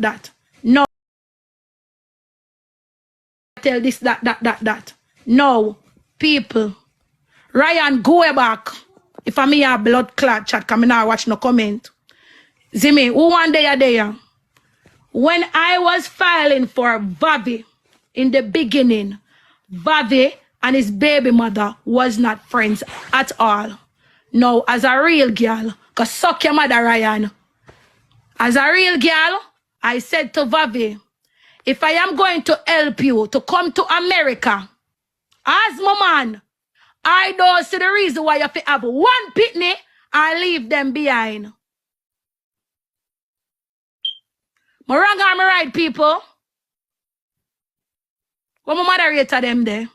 that. No. Tell this, that. No. People. Ryan, go back. If I me a blood clot chat, come in, I watch no comment. Zimmy, who one day a day? When I was filing for Vavi in the beginning, Vavi and his baby mother was not friends at all. No, as a real girl, cause suck your mother, Ryan. As a real girl, I said to Vavi, if I am going to help you to come to America, as my man, I don't see the reason why you have to have one pitney and leave them behind. My wrong or my right, people? What my moderator them there?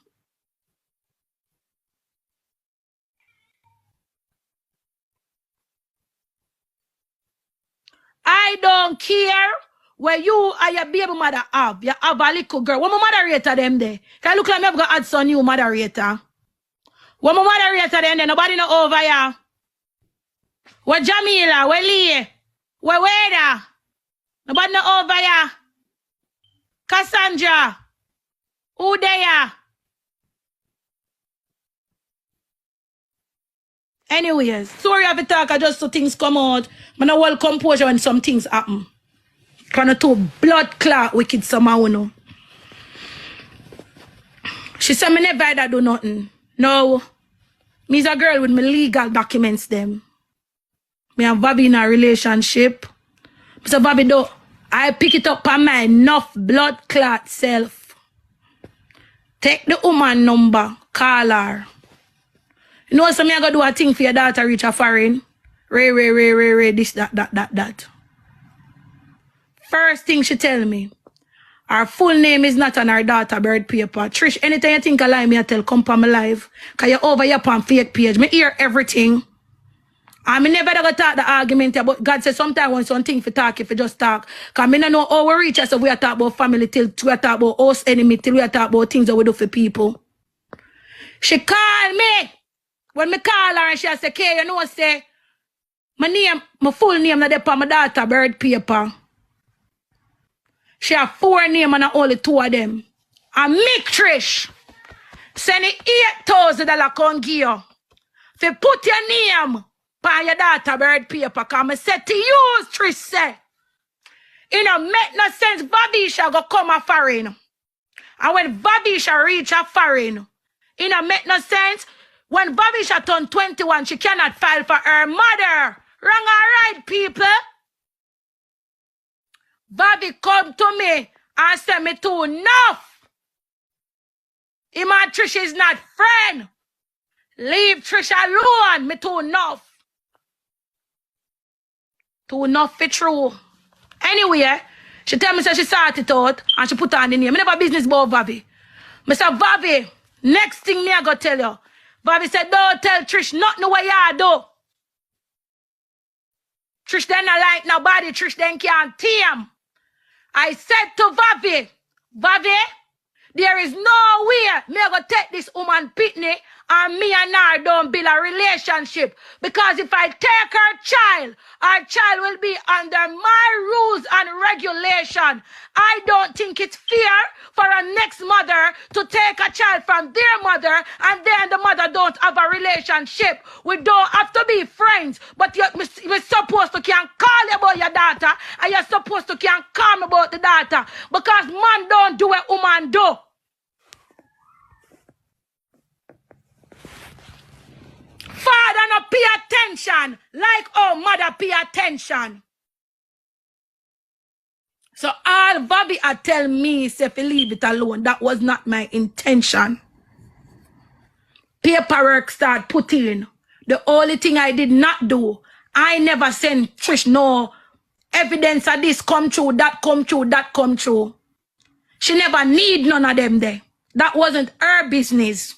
I don't care where you and your baby mother have. You have a little girl. What my moderator them there? Can I look like I've got add some new moderator? What my moderator them there? Nobody know over here. Where Jamila? Where Lee? Where Weda? Nobody know over here. Cassandra. Who there? Anyways, sorry I have to talk just so things come out. I'm not well composure when some things happen. Kind of two blood clot wicked somehow, you know. She said me never ever do nothing. No. Me's a girl with my legal documents them. Me and Bobby in a relationship. So Bobby do I pick it up on my enough blood clot self. Take the woman number, call her. You know, so me I go do a thing for your daughter reach a foreign. Ray, this, that. First thing she tell me, her full name is not on her daughter birth paper. Trish, anytime you think I lie, me I tell, come on my live. Cause you're over here on fake page. Me hear everything. And me never go talk the argument about God says sometimes when something for talk, if you just talk. Cause me no know how we reach us, so we are talk about family till we are talk about us enemy, till we are talk about things that we do for people. She called me. When me call her and she say, okay, you know what say? My name, my full name not there on my daughter birth paper. She have 4 names and only 2 of them. And me, Trish, send it $8,000 come give you. If you put your name on your daughter birth paper, because I said to use, Trish say, it don't make no sense, Vavisha go come a foreign. And when Vavisha reach a foreign, it don't make no sense. When Vavisha turned 21, she cannot file for her mother. Wrong or right, people? Vavi come to me and say me too enough. Him and Trish is not friend. Leave Trish alone. Me too enough. Too enough for true. Anyway, she tell me say she sort it out and she put on the name. Me never business about Vavi. Me say, Vavi, next thing me I go tell you. Vavi said, don't tell Trish nothing what you do. Trish then not like nobody. Trish then can't team. I said to Vavi, there is no way me go take this woman pitney and me and her don't build a relationship. Because if I take her child will be under my rules and regulation. I don't think it's fair for a next mother to take a child from their mother and then the mother don't have a relationship. We don't have to be friends, but you're supposed to can call you about your daughter and you're supposed to can call me about the daughter because man don't do what woman do. Father no pay attention like oh mother pay attention. So all Bobby had tell me say if you leave it alone, that was not my intention. Paperwork start put in. The only thing I did not do, I never sent Trish no evidence of this come true, that come true, that come true. She never need none of them there. That wasn't her business.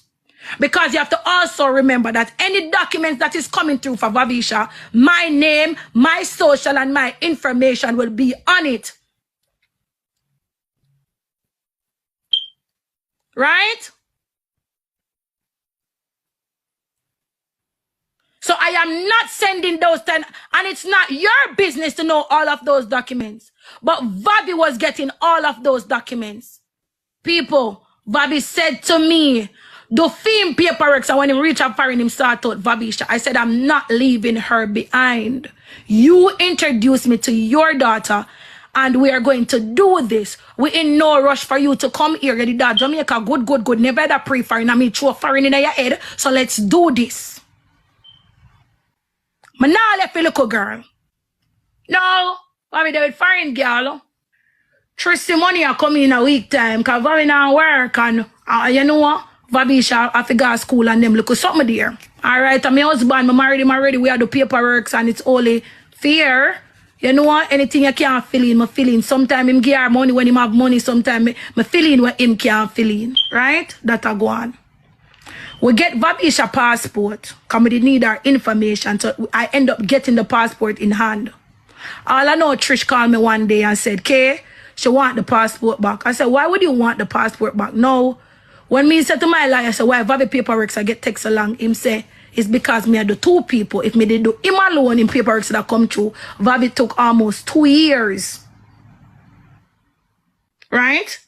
Because you have to also remember that any documents that is coming through for Vavisha, my name, my social, and my information will be on it. Right? So I am not sending those 10, and it's not your business to know all of those documents. But Vabi was getting all of those documents. People, Vabi said to me, do film paperwork. So when he reached out for him, start out Vabisha. I said, I'm not leaving her behind. You introduced me to your daughter, and we are going to do this. We in no rush for you to come here. The dad Jamaica, good. Never had a pray for him. I mean, throw foreign in your head. So let's do this. I'm not left a little girl. No, I'm there with foreign girl. Trust the money are coming in a week time. Because Vabi now work and you know what? Vabisha I figure school and them look something there. Alright, and my husband, I married him already. We have the paperwork and it's only fair. You know what? Anything you can't fill in, I fill in. Sometimes him give her money when him have money. Sometimes I fill in what him can't fill in. Right? That a go on. We get Vabisha passport. Because we need our information. So I end up getting the passport in hand. All I know, Trish called me one day and said, Kay, she want the passport back. I said, why would you want the passport back? No. When me said to my lawyer, I said, why Vabi paperwork I get text along? Him say, it's because me had the two people. If me did do him alone in paperwork that come through, Vabi took almost 2 years. Right?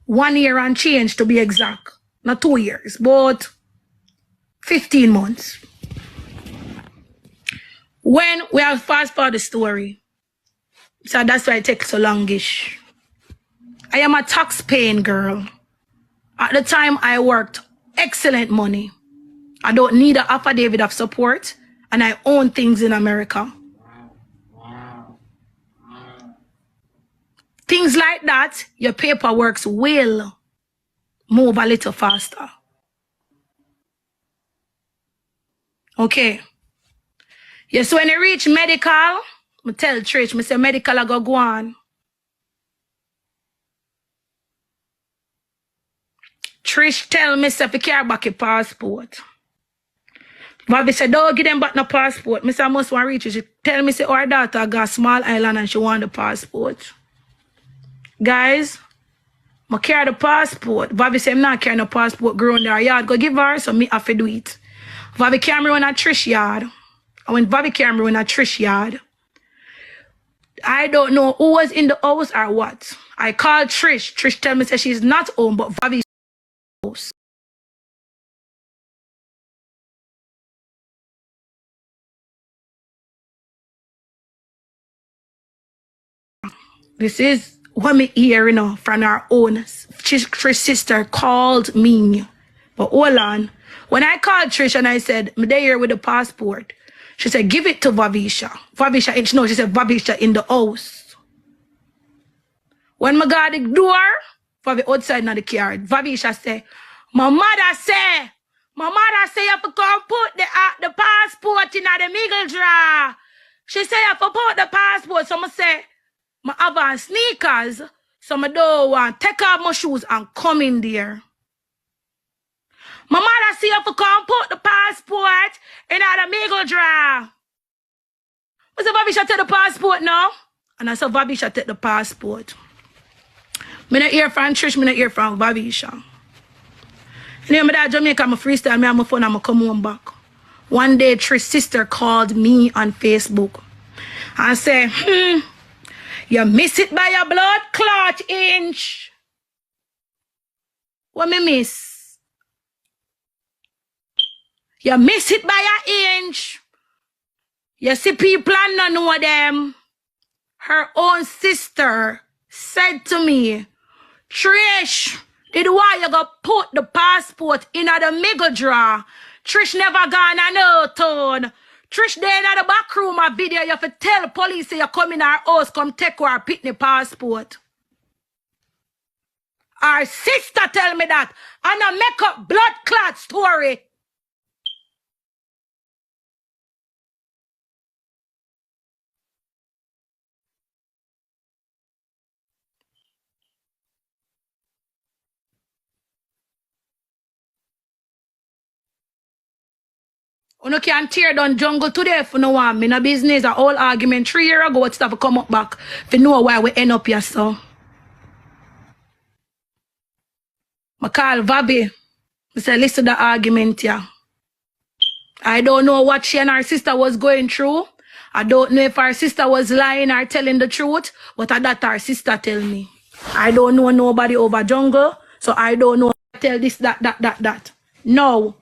1 year and change to be exact. Not 2 years, but 15 months. When we have fast forward the story, so that's why it takes so longish. I am a tax paying girl. At the time I worked excellent money. I don't need an affidavit of support, and I own things in America. Things like that, your paperwork will move a little faster. Okay. Yes, when I reach medical, I tell Trish, I say medical I go on. Trish tell me if you carry back your passport. Bobby said, don't give them back no passport. I say I must want to reach you. She tell me say our daughter got a small island and she want the passport. Guys, I carry the passport. Bobby said I'm not carrying no passport. Grow in their yard. Go give her so me have to do it. Bobby carry me on a Trish yard. And when Bobby carry me on a Trish yard, I don't know who was in the house or what. I called Trish. Trish tell me say she's not home, but Bobby's house. This is what me hear, you know, from our own. Trish's sister called me. But hold on. When I called Trish and I said, I'm there here with the passport, she said, give it to Vabisha. Vabisha, no, she said, Vabisha in the house. When I got the door, Vabi outside of the car, Vabisha said, my mother say you have to come put the passport in the middle drawer. She said you have to put the passport. So I say, I have on sneakers, so I don't want to take off my shoes and come in there. My mother say you have to come put the passport in the middle drawer. I said, Vabisha take the passport now. And I said, Vabisha take the passport. I don't hear from Trish, I don't hear from Vabisha. Anyway, my dad Jamaica, I'm a freestyle, I have my phone, I'm come home back. One day, Trish's sister called me on Facebook and said, you miss it by a blood clot inch. What me miss? You miss it by an inch. You see people and not know them. Her own sister said to me, Trish, did why you go put the passport in the middle drawer? Trish never gone a no town. Trish there in the back room a video, you have to tell police you come in our house, come take our pitney passport. Our sister tell me that. And I make up blood clot story. You can tear down jungle today for no one. Me no business. A whole argument 3 years ago, what stuff come up back. If you know why we end up here, so. I call Vabi. I say, listen to the argument here. I don't know what she and her sister was going through. I don't know if her sister was lying or telling the truth, but that her sister tell me. I don't know nobody over jungle, so I don't know. Tell this, that. No.